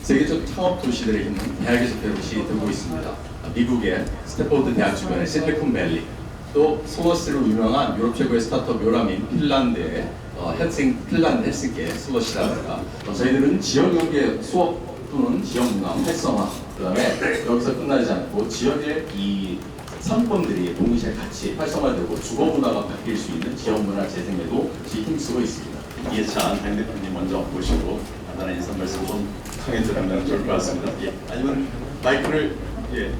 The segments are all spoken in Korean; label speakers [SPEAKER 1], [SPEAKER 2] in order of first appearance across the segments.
[SPEAKER 1] 세계적 창업 도시들을 잇는 대학에서 배롯이 되고 있습니다. 미국의 스탠포드 대학 주변의 실리콘밸리, 또 소어스로 유명한 유럽 최고의 스타트업 요람인 핀란드의 핀란드 헬싱키의 슬러시라든가 저희들은 지역 연계 수업 또는 지역 문화 활성화, 그다음에 여기서 끝나지 않고 지역의 이 상권들이 동시에 같이 활성화되고 주거 문화가 바뀔 수 있는 지역 문화 재생에도 힘쓰고 있습니다. 이해찬 당 대표님 먼저 모시고 간단한 인사 말씀 좀 청해 드리면 좋을 것 같습니다. 예. 아니면 마이크를 예.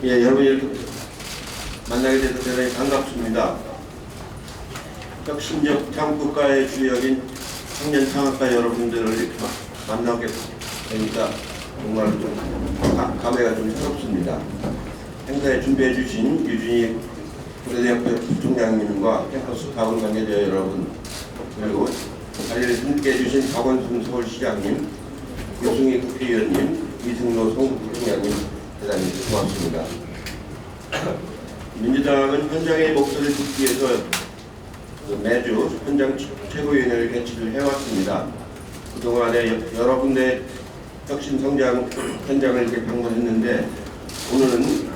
[SPEAKER 2] 예, 여러분 이렇게 만나게 돼서 대단히 반갑습니다. 혁신적 창업국가의 주역인 청년 창업가 여러분들을 이렇게 만나게 되니까 정말 좀 감회가 좀 새롭습니다. 행사에 준비해 주신 유진희 고려대학교 부총장님과 캠퍼스 타운 관계자 여러분, 그리고 자리를 함께해 주신 박원순 서울시장님, 유승희 국회의원님, 이승로 성북부총장님 대단히 고맙습니다. 민주당은 현장의 목소리를 듣기 위해서 매주 현장 최고위원회를 개최를 해왔습니다. 그동안에 여러 군데 혁신 성장 현장을 이렇게 방문했는데 오늘은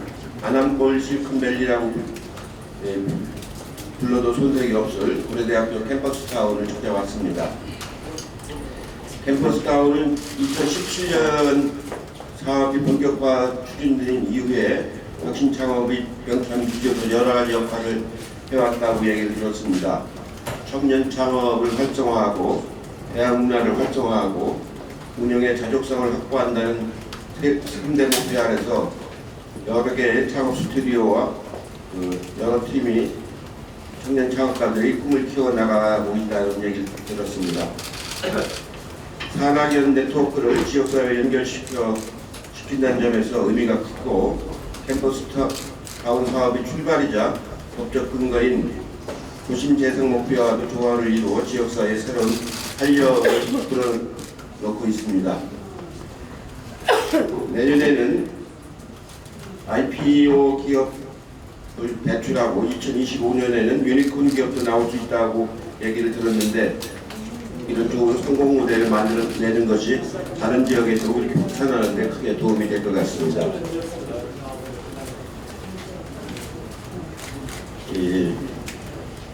[SPEAKER 2] 아남골 실리콘밸리라고 불러도 손색이 없을 고려대학교 캠퍼스 타운을 찾아왔습니다. 캠퍼스 타운은 2017년 사업이 본격화 추진된 이후에 혁신 창업이 병참 기지에서 여러 가지 역할을 해왔다고 얘기를 들었습니다. 청년 창업을 활성화하고 대학 문화를 활성화하고 운영의 자족성을 확보한다는 3대 목표 아래서 여러 개의 창업 스튜디오와 여러 팀이 청년 창업가들이 꿈을 키워나가고 있다는 얘기를 들었습니다. 산학연 네트워크를 지역사회에 연결시킨다는 점에서 의미가 크고 캠퍼스 타운 사업이 출발이자 법적 근거인 도심 재생 목표와도 조화를 이루어 지역사회에 새로운 활력을 불어넣고 있습니다. 내년에는 IPO 기업을 배출하고 2025년에는 유니콘 기업도 나올 수 있다고 얘기를 들었는데 이런 좋은 성공 모델을 만들어내는 것이 다른 지역에서 이렇게 확산하는 데 크게 도움이 될 것 같습니다.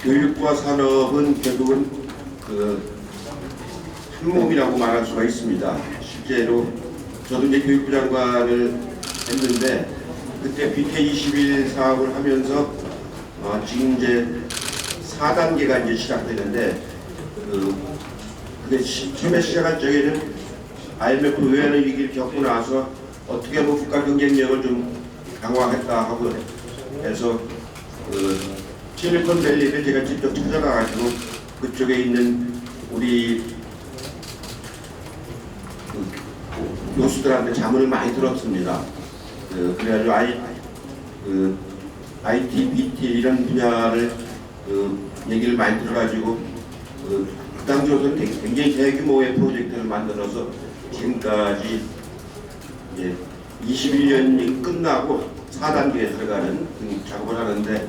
[SPEAKER 2] 교육과 산업은 결국은 한 몸이라고 말할 수가 있습니다. 실제로 저도 이제 교육부 장관을 했는데 그때 BK21 사업을 하면서 지금 이제 4단계가 이제 시작되는데 근데 처음에 시작할 적에는 IMF 외환의 위기를 겪고 나서 어떻게 뭐 국가 경쟁력을 좀 강화했다 하고 해서 실리콘밸리를 제가 직접 찾아가가지고 그쪽에 있는 우리 교수들한테 자문을 많이 들었습니다. 그래가지고 IT, BT 이런 분야를 얘기를 많이 들어가지고 그 당시로서는 굉장히 대규모의 프로젝트를 만들어서 지금까지 이제 21년이 끝나고 4단계에 들어가는 작업을 하는데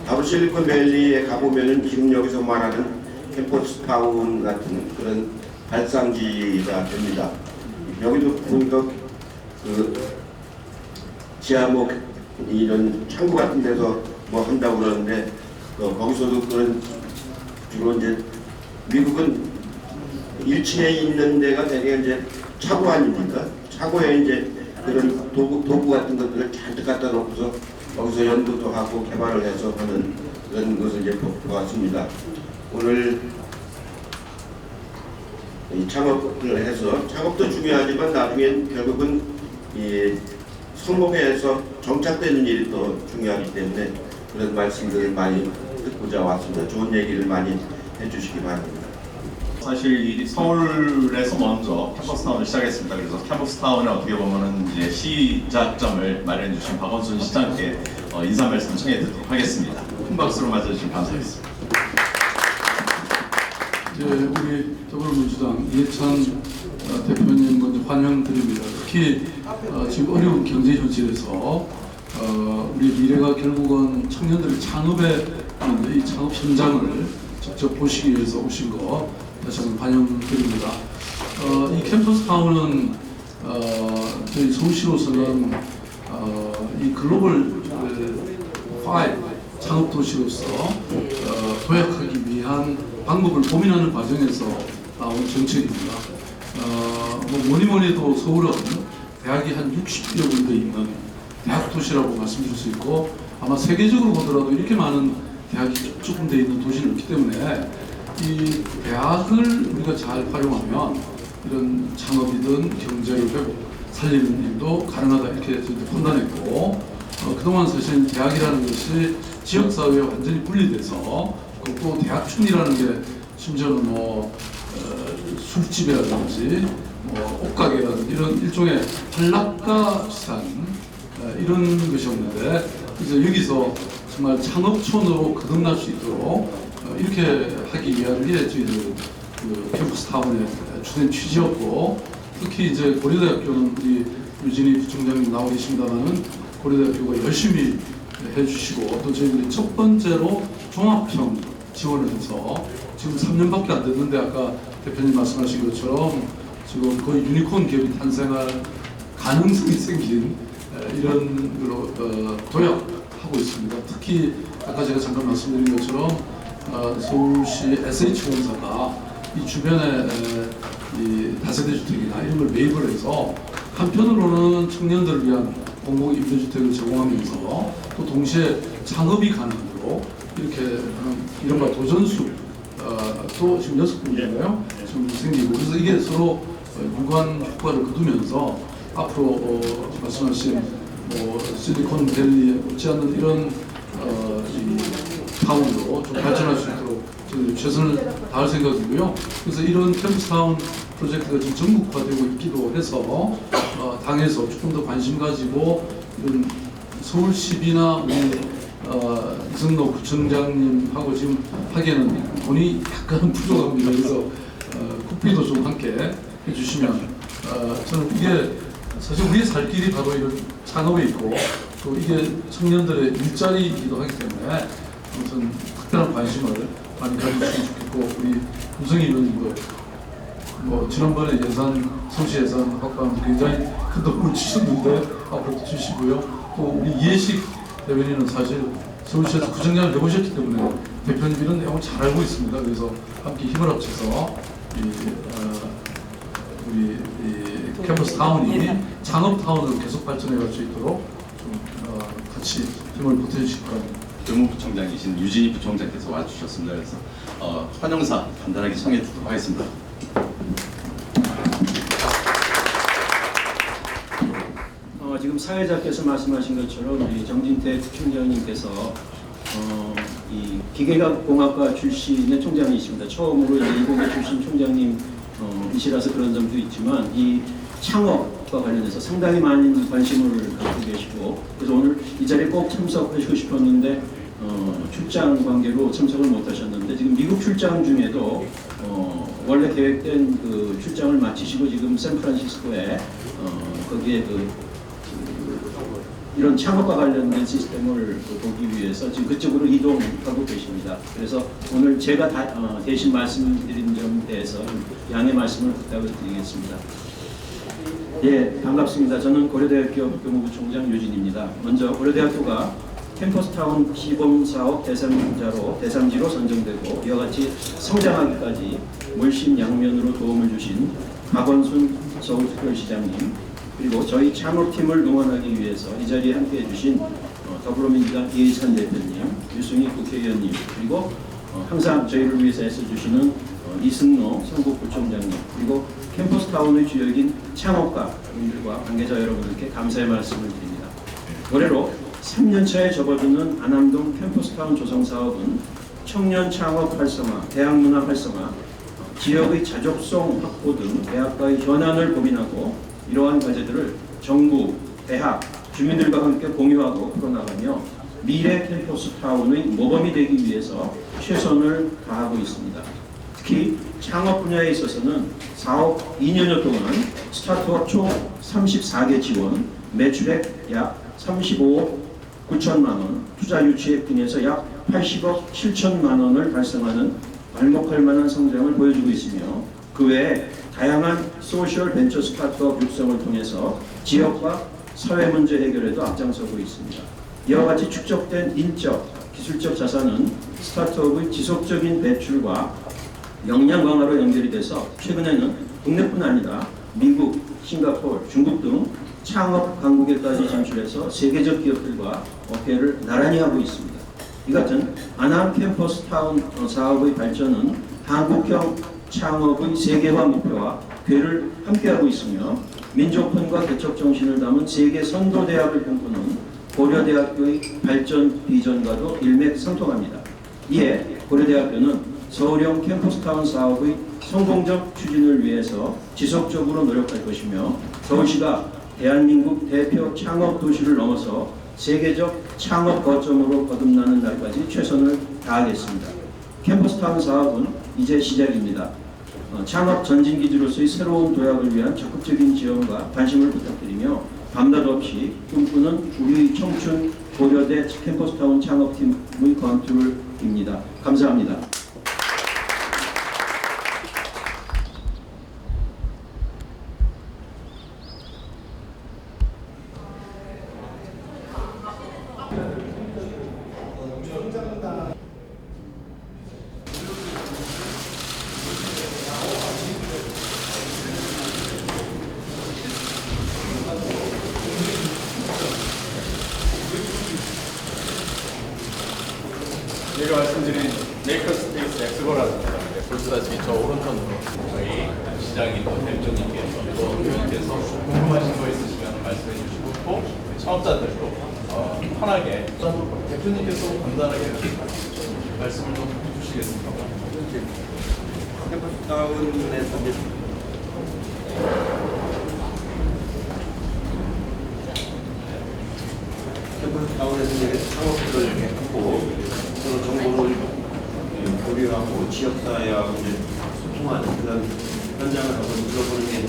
[SPEAKER 2] 바로 실리콘밸리에 가보면은 지금 여기서 말하는 캠퍼스 타운 같은 그런 발상지가 됩니다. 여기도 보니까 지하 뭐 이런 창고 같은 데서 뭐 한다고 그러는데 거기서도 그런 주로 이제 미국은 1층에 있는 데가 되게 이제 차고 아닙니까? 차고에 이제 그런 도구 같은 것들을 잔뜩 갖다 놓고서 거기서 연구도 하고 개발을 해서 하는 그런 것을 이제 보았습니다. 오늘 이 창업을 해서 창업도 중요하지만 나중엔 결국은 이 성공해서 정착되는 일이 더 중요하기 때문에 그런 말씀들을 많이 듣고자 왔습니다. 좋은 얘기를 많이 해주시기 바랍니다.
[SPEAKER 1] 사실 이 서울에서 먼저 캠퍼스타운을 시작했습니다. 그래서 캠퍼스타운에 어떻게 보면은 이제 시작점을 마련해 주신 박원순 시장께 인사 말씀 청해 드리도록 하겠습니다. 큰 박수로 맞아주시면 감사하겠습니다.
[SPEAKER 3] 이제 우리 더불어민주당 이해찬 대표님 먼저 환영드립니다. 특히 지금 어려운 경제 현실에서 우리 미래가 결국은 청년들의 창업에 있는데 이 창업 현장을 직접 보시기 위해서 오신 거 다시 한번 환영드립니다. 이 캠퍼스타운은 저희 서울시로서는 이 글로벌 5 창업 도시로서 도약하기 위한 방법을 고민하는 과정에서 나온 정책입니다. 뭐니 해도 서울은 대학이 한 60여 군데 있는 대학 도시라고 말씀드릴 수 있고 아마 세계적으로 보더라도 이렇게 많은 대학이 쭉 군데 있는 도시는 없기 때문에 이 대학을 우리가 잘 활용하면 이런 창업이든 경제를 회복, 살리는 일도 가능하다 이렇게 저희도 판단했고 그동안 사실 대학이라는 것이 지역사회에 완전히 분리돼서 또 대학촌이라는 게 심지어는 술집이라든지 옷가게라든지 이런 일종의 한락가 비슷한 이런 것이었는데 이제 여기서 정말 창업촌으로 거듭날 수 있도록 이렇게 하기 위한 게 저희들 그 캠퍼스타운의 주된 취지였고 특히 이제 고려대학교는 우리 유진희 부총장님 나와 계십니다만은 고려대학교가 열심히 해주시고 또 저희들이 첫 번째로 종합형 지원을 해서 지금 3년밖에 안 됐는데 아까 대표님 말씀하신 것처럼 지금 거의 유니콘 기업이 탄생할 가능성이 생긴 이런 걸로 도약하고 있습니다. 특히 아까 제가 잠깐 말씀드린 것처럼 서울시 SH공사가 이 주변에 이 다세대 주택이나 이런 걸 매입을 해서 한편으로는 청년들을 위한 공공 임대주택을 제공하면서 또 동시에 창업이 가능하도록 이렇게 이른바 도전수 또 지금 6군데인가요? 지금 생기고 그래서 이게 서로 유관 효과를 거두면서 앞으로 말씀하신 실리콘밸리에 못지 않는 이런 이 타운으로 좀 발전할 수 있도록 저희 최선을 다할 생각이고요. 그래서 이런 캠퍼스타운 프로젝트가 지금 전국화되고 있기도 해서 당에서 조금 더 관심 가지고 이런 서울시비나 우리 이승로 구청장님하고 지금 하기에는 돈이 약간은 부족합니다. 그래서 국비도 좀 함께 해주시면 저는 이게 사실 우리의 살 길이 바로 이런 창업에 있고 또 이게 청년들의 일자리이기도 하기 때문에 아무튼 특별한 관심을 많이 가져주시면 좋겠고 우리 우성희 의원님도 지난번에 서울시 예산 확보하면서 굉장히 큰 도움을 주셨는데 앞으로도 주시고요. 또 우리 이해식 대변인은 사실 서울시에서 구청장을 해보셨기 때문에 대표님 이런 내용을 잘 알고 있습니다. 그래서 함께 힘을 합쳐서 우리 캠퍼스 타운이 창업 타운으로 계속 발전해 갈 수 있도록 좀 같이 힘을 보태주실 겁니다.
[SPEAKER 1] 의무부총장이신 유진희 부총장께서 와주셨습니다. 그래서 환영사 간단하게 청해 주도록 하겠습니다.
[SPEAKER 4] 지금 사회자께서 말씀하신 것처럼 우리 정진태 부총장님께서 이 기계공학과 출신의 총장이십니다. 처음으로 이공계 출신 총장님이시라서 그런 점도 있지만 이 창업과 관련해서 상당히 많은 관심을 갖고 계시고 그래서 오늘 이 자리에 꼭 참석하시고 싶었는데 출장 관계로 참석을 못하셨는데 지금 미국 출장 중에도 원래 계획된 그 출장을 마치시고 지금 샌프란시스코에 거기에 이런 창업과 관련된 시스템을 보기 위해서 지금 그쪽으로 이동하고 계십니다. 그래서 오늘 제가 대신 말씀드린 점에 대해서 양해 말씀을 부탁을 드리겠습니다. 예, 반갑습니다. 저는 고려대학교 교무부총장 유진입니다. 먼저 고려대학교가 캠퍼스타운 시범사업 대상지로 선정되고 이와 같이 성장하기까지 물심양면으로 도움을 주신 박원순 서울특별시장님 그리고 저희 창업팀을 응원하기 위해서 이 자리에 함께해 주신 더불어민주당 이해찬 대표님, 유승희 국회의원님 그리고 항상 저희를 위해서 애써주시는 이승로 성북부총장님 그리고 캠퍼스타운의 주역인 창업가분들과 관계자 여러분들께 감사의 말씀을 드립니다. 올해로 3년차에 접어드는 안암동 캠퍼스타운 조성사업은 청년 창업 활성화, 대학 문화 활성화, 지역의 자족성 확보 등 대학가의 현안을 고민하고 이러한 과제들을 정부, 대학, 주민들과 함께 공유하고 풀어나가며 미래 캠퍼스 타운의 모범이 되기 위해서 최선을 다하고 있습니다. 특히 창업 분야에 있어서는 사업 2년여 동안 스타트업 총 34개 지원, 매출액 약 35억 9천만 원, 투자 유치액 등에서 약 80억 7천만 원을 달성하는 발목할 만한 성장을 보여주고 있으며 그 외에 다양한 소셜 벤처 스타트업 육성을 통해서 지역과 사회 문제 해결에도 앞장서고 있습니다. 이와 같이 축적된 인적, 기술적 자산은 스타트업의 지속적인 배출과 역량 강화로 연결이 돼서 최근에는 국내뿐 아니라 미국, 싱가포르, 중국 등 창업 강국에까지 진출해서 세계적 기업들과 어깨를 나란히 하고 있습니다. 이 같은 아나함 캠퍼스 타운 사업의 발전은 한국형 창업의 세계화 목표와 궤를 함께하고 있으며 민족혼과 개척 정신을 담은 세계 선도 대학을 꿈꾸는 고려대학교의 발전 비전과도 일맥상통합니다. 이에 고려대학교는 서울형 캠퍼스타운 사업의 성공적 추진을 위해서 지속적으로 노력할 것이며 서울시가 대한민국 대표 창업 도시를 넘어서 세계적 창업 거점으로 거듭나는 날까지 최선을 다하겠습니다. 캠퍼스타운 사업은 이제 시작입니다. 창업 전진기지로서의 새로운 도약을 위한 적극적인 지원과 관심을 부탁드리며 밤낮 없이 꿈꾸는 우리 청춘 고려대 캠퍼스타운 창업팀의 건투를 빕니다. 감사합니다.
[SPEAKER 1] 제가 말씀드린 메이커스페이스 엑스거라입니다. 보시다시피 저 오른편으로 저희 시장님 또 대표님께서 또 의원님께서 궁금하신 거 있으시면 말씀해 주시고 또 창업자들도 편하게 대표님께서 간단하게 말씀을 좀 해주시겠습니까?
[SPEAKER 2] 캠퍼스타운에서 이제 캠퍼스타운에서 이제 창업을 이렇게 하고 서로 정보를 교류하고 지역사회하고 이제 소통하는 그런 현장을 한번 들어보는 게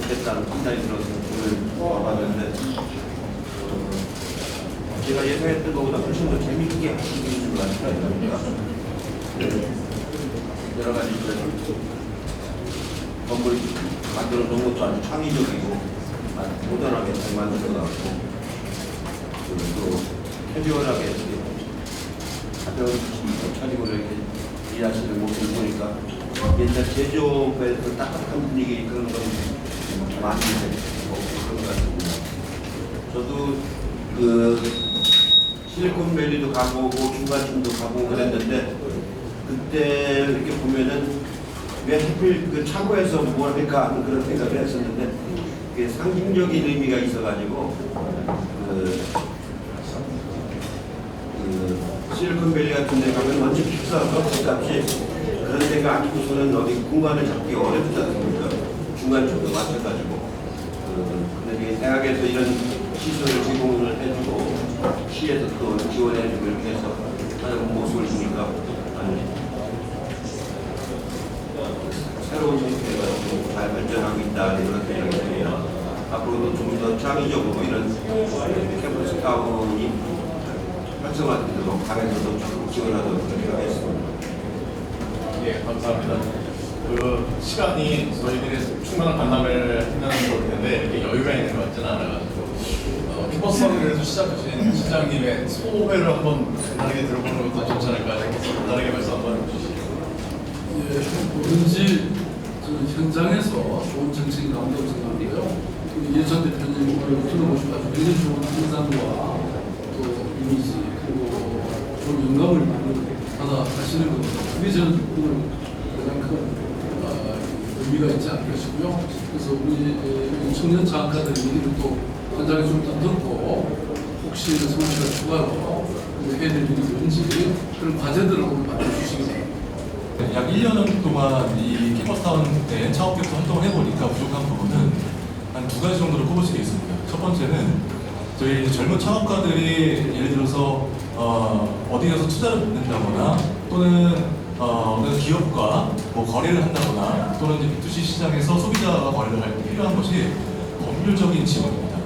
[SPEAKER 2] 좋겠다는 판단이 들어서 오늘 와봤는데 제가 예상했던 것보다 훨씬 더 재미있게 하시는 것 같습니다. 여러 가지 건물 만들어 놓은 것도 아주 창의적이고 아주 모던하게 잘 만들어놨고 또 캐주얼하게 가벼운 차림으로 이렇게 일하시는 모습을 보니까 옛날 제조업에서 따뜻한 분위기 그런 건 많이 그런 것 같습니다. 저도 그 실리콘밸리도 가보고 중간층도 가보고 그랬는데 그때 이렇게 보면은 왜 하필 그 차고에서 뭘 할까 하는 그런 생각을 했었는데 그게 상징적인 의미가 있어가지고 실리콘밸리 같은 데 가면 완전 비싸서 집값이 그런 데가 아니고서는 어디 공간을 잡기 어렵지 않습니까? 중간층도 마찬가지고 근데 대학에서 이런 시설을 제공을 해주고 시에서 또 지원해주고 이렇게 해서 하는 모습을 보니까 새로운 형태가 잘 발전하고 있다 이런 생각이 듭니다. 앞으로도 좀 더 창의적으로 이런 캠퍼스타운이 활성화되도록 당에서도 쭉 지원하도록 하겠습니다.
[SPEAKER 1] 예, 감사합니다. 그 시간이 저희들이 충분한 간담회를 한다는 걸 텐데 이게 여유가 있는 것 같지는 않아가지고 캠퍼스타운에서 시작하신 시장님의 소회를 한번 간단하게 들어보는 것도 좋지 않을까 싶어서 간단하게 말씀 한번 해주시죠.
[SPEAKER 3] 예, 뭐든지 그 현장에서 좋은 정책이 나온다고 생각하고요. 예전 대표님 오늘 들어보셔가지고 굉장히 좋은 인상과 또 이미지 그리고 좋은 영감을 받아가시는 겁니다. 그게 저는 오늘 가장 큰 의미가 있지 않을까 싶고요. 그래서 우리 청년 창업가들의 얘기를 또 현장에 좀 더 듣고 혹시 서울시가 추가로 해야 될 일이 있는지 그런 과제들을 오늘 만들어주시기 바랍니다.
[SPEAKER 5] 약 1년 동안 이 캠퍼스타운 내 창업계에서 활동을 해보니까 부족한 부분은 한 두 가지 정도로 꼽을 수 있습니다. 첫 번째는 저희 젊은 창업가들이 예를 들어서 어디 가서 투자를 받는다거나 또는 어느 기업과 뭐 거래를 한다거나 또는 이제 B2C 시장에서 소비자가 거래를 할 때 필요한 것이 법률적인 지원입니다.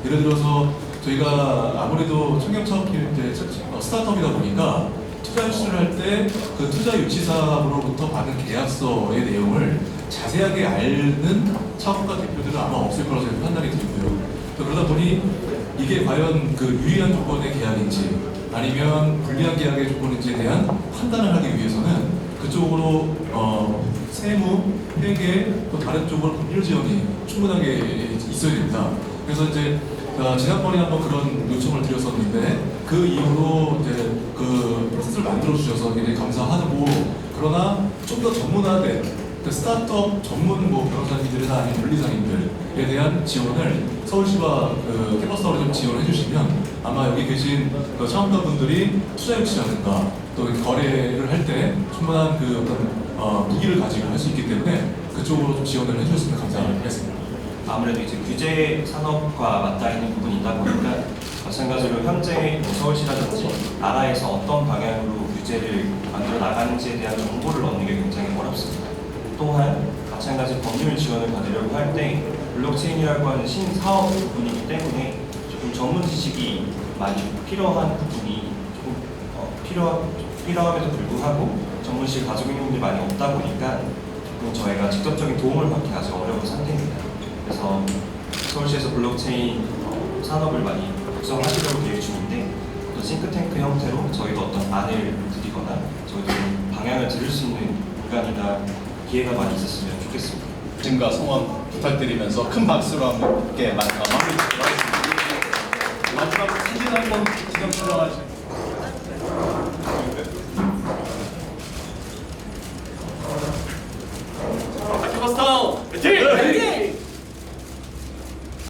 [SPEAKER 5] 예를 들어서 저희가 아무래도 청년 창업 기업인데 스타트업이다 보니까 투자 유치를 할 때 그 투자 유치사로부터 받은 계약서의 내용을 자세하게 아는 창업가 대표들은 아마 없을 거라고 저는 판단이 들고요. 그러다 보니 이게 과연 그 유리한 조건의 계약인지 아니면 불리한 계약의 조건인지에 대한 판단을 하기 위해서는 그쪽으로 세무, 회계 또 다른 쪽으로 법률 지원이 충분하게 있어야 됩니다. 그래서 이제 지난번에 한번 그런 요청을 드렸었는데 그 이후로 이제 그 프로세스를 만들어 주셔서 굉장히 감사하고, 그러나 좀 더 전문화된 그 스타트업 전문 뭐 변호사님들이나 아니면 변리사님들에 대한 지원을 서울시와 그 캠퍼스타워로 좀 지원해 주시면 아마 여기 계신 그 창업가분들이 투자 유치라든가 또 거래를 할 때 충분한 그 어떤 무기를 가지고 할 수 있기 때문에 그쪽으로 좀 지원을 해주셨으면 감사하겠습니다.
[SPEAKER 6] 아무래도 이제 규제 산업과 맞닿아 있는 부분이 있다 보니까 마찬가지로 현재 서울시라든지 나라에서 어떤 방향으로 규제를 만들어 나가는지에 대한 정보를 얻는 게 굉장히 어렵습니다. 또한 마찬가지 법률 지원을 받으려고 할 때 블록체인이라고 하는 신사업 부분이기 때문에 조금 전문 지식이 많이 필요한 부분이 조금 필요함에도 불구하고 전문 지식을 가지고 있는 분들이 많이 없다 보니까 조금 저희가 직접적인 도움을 받기 아주 어려운 상태입니다. 그래서 서울시에서 블록체인 산업을 많이 구성하시려고 계획 중인데 또 싱크탱크 형태로 저희도 어떤 안을 드리거나 저희도 방향을 들을 수 있는 공간이나 기회가 많이 있었으면 좋겠습니다.
[SPEAKER 1] 증가 성원 부탁드리면서 큰 박수로 함께 마무리 짓도록 하겠습니다. 마지막 사진 한번 지금 촬영하시죠.